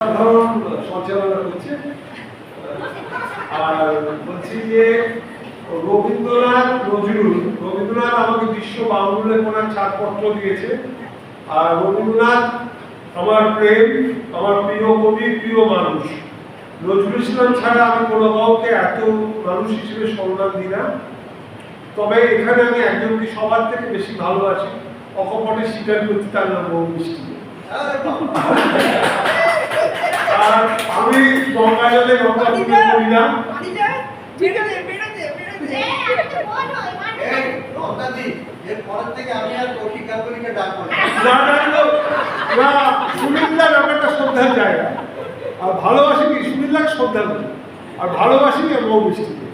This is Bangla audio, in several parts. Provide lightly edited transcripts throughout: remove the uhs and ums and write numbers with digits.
সাধারণ সঞ্চালনা করছে। আর বলছি যে রবীন্দ্রনাথ আমাকে বিশ্ব বাংলা লেখনার ছাড়পত্র দিয়েছে। আর রবীন্দ্রনাথ আমার প্রেম, আমার প্রিয় কবি, প্রিয় মানুষ। নজরুল ইসলাম ছাড়া আমি কোনো কাউকে এত মানুষ হিসেবে সম্মান দিই না। তবে এখানে আমি একজনকে সবার থেকে বেশি ভালোবাসি, অকপটে স্বীকার করছি, তার নাম মৌমিষ্টি। আর আমি গঙ্গা জলে গঙ্গা পুজো করি না। সুনীলদা ব্যাপারটা শ্রদ্ধার জায়গা। আর ভালোবাসি কি সুনীলদা শ্রদ্ধা করি, আর ভালোবাসি কি মৌমিষ্টিকে।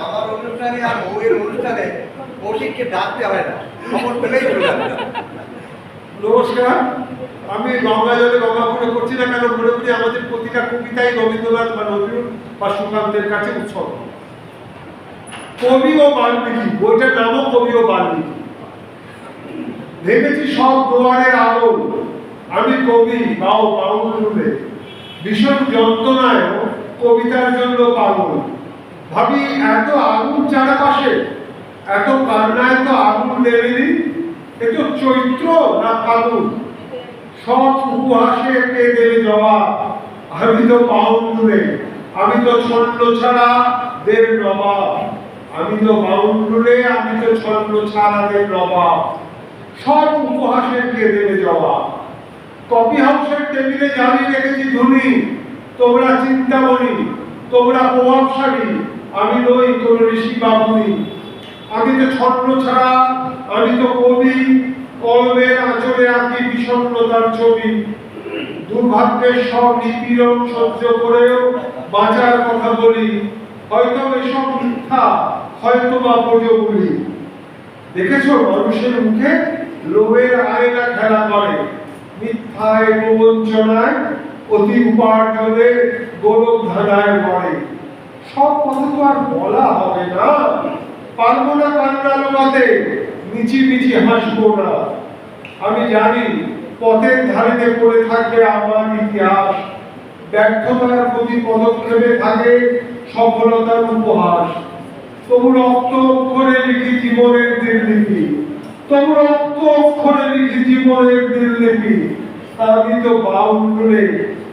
আমার অনুষ্ঠানে আর বউয়ের অনুষ্ঠানে কৌশিককে ডাকতে হয় না, খবর পেলেই চলে যাবে। নমস্কার, আমি গঙ্গা জলে গঙ্গা পুজো করছি না কেন, মনে করি আমাদের প্রতিটা কবিতাই রবীন্দ্রনাথ বা নজরুল বা সুকান্তের কাছে উৎসর্গ। কবি ও বাল্মীকি, বইটার নামও কবি ও বাল্মীকি। ভেবেছি সব দুয়ারের আলো, আমি কবি বাউ বাউলে, ভীষণ যন্ত্রণায় কবিতার জন্য পাগল। ভাবি এত আগুন চারপাশে, এত কান্নায় তো আগুন দেবেনি, এ তো চৈত্র না ফাগুন, সব উপহাসে কে দেবে জবাব। আমি তো বাউন্ডুলে, আমি তো ছন্দ ছাড়া দের নবাব। আমি তো বাউন্ডুলে, আমি তো ছন্দ ছাড়া দের নবাব। সব উপহাসে কে দেবে জবাব। কফি হাউসের টেবিলে জ্বালিয়ে রেখেছি ধুনি, তোমরা চিন্তামণি, তোমরা প্রভাবশালী, আমি নই কোন ঋষি বাবুনি। আমি তো ছন্দ ছাড়া, আমি তো কবি, কলমের আঁচলে আঁকি বিষণ্ণতার ছবি। দুর্ভাগ্যের সব নিপীড়ন সহ্য করেও বাঁচার কথা বলি, হয়তো এসব মিথ্যা, হয়তো বা বলি। দেখেছো মানুষের মুখে লোভের আয়না খেলা করে, মিথ্যায় প্রবঞ্চনায় অতি উপার্জনে গোলক ধাঁধায় পড়ে। সব কথা তো আর বলা হবে না, পারবো না কান্না লোকাতে, মিছি মিছি হাসবো না। আমি জানি পথের ধারেতে পড়ে থাকবে আমার ইতিহাস, ব্যর্থতার প্রতি পদক্ষেপে থাকে সফলতার উপহাস। তবু রক্ত অক্ষরে লিখি জীবনের দিনলিপি, তবু রক্ত অক্ষরে লিখি জীবনের দিনলিপি। আমি তো বাউন্ডুলে,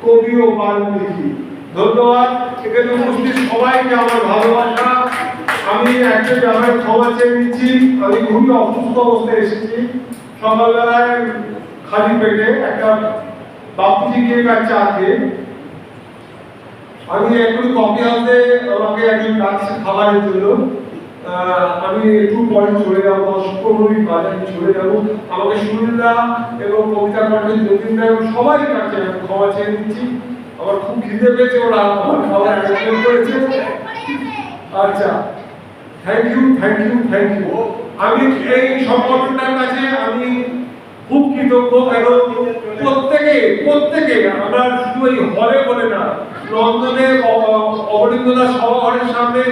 কবি ও বাল্মীকি। ধন্যবাদ। এখানে উপস্থিত সবাইকে আমার ভালোবাসা। আমি একটা ব্যাপারে ক্ষমা চেয়ে নিচ্ছি, আমি খুবই অসুস্থ অবস্থায় এসেছি। সকালবেলায় খালি পেটে একটা বাপুজি গিয়ে চা খেয়ে আমি একটু কফি হাউসে, আমাকে একজন ডাকছে খাবারের জন্য। আমি একটু পরে চলে যাবো, 10-15 মিনিট বাদে আমি চলে যাবো। আমাকে সুনীলদা এবং কবিতা কণ্ঠের যতীনদা এবং সবাই কাছে আমি ক্ষমা চেয়ে নিচ্ছি। আমার খুব খিদে পেয়েছে, ওরা আমার খাবার অ্যারেঞ্জমেন্ট করেছে। আচ্ছা, থ্যাংক ইউ। আমি এই সংগঠনটার কাছে আমি খুব কৃতজ্ঞ, কেন প্রত্যেকে আমরা শুধু এই হলে বলে না, লন্ডনে অবনীন্দ্রনাথ সভাঘরের সামনে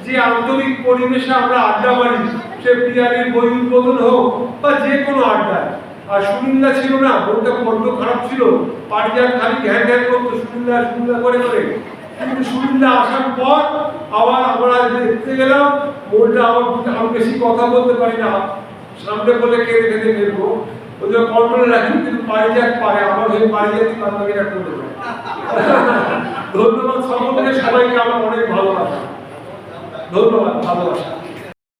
যে আন্তরিক পরিবেশে আমরা আড্ডা মারি, সে বিয়ারের বই উদ্বোধন হোক বা যে কোনো আড্ডায়। আর সুনীলদা ছিল না, মনটা বড্ড খারাপ ছিল, পারিজাত খালি ঘ্যান করতো সুনীলদা করে। কিন্তু সুনীলদা আসার পর আবার আমরা দেখতে গেলাম, মনটা আমি বেশি কথা বলতে পারি না, সামনে বলে কেঁদে ফেলবো, ওই জন্য কন্ট্রোলে রাখি। কিন্তু পারিজাত পারে, আমার হয়ে পারিজাতই বান্ধবীরা করতে পারে। ধন্যবাদ সকলকে, সবাইকে আমার অনেক ভালোবাসা। ধন্যবাদ, ভালোবাসা।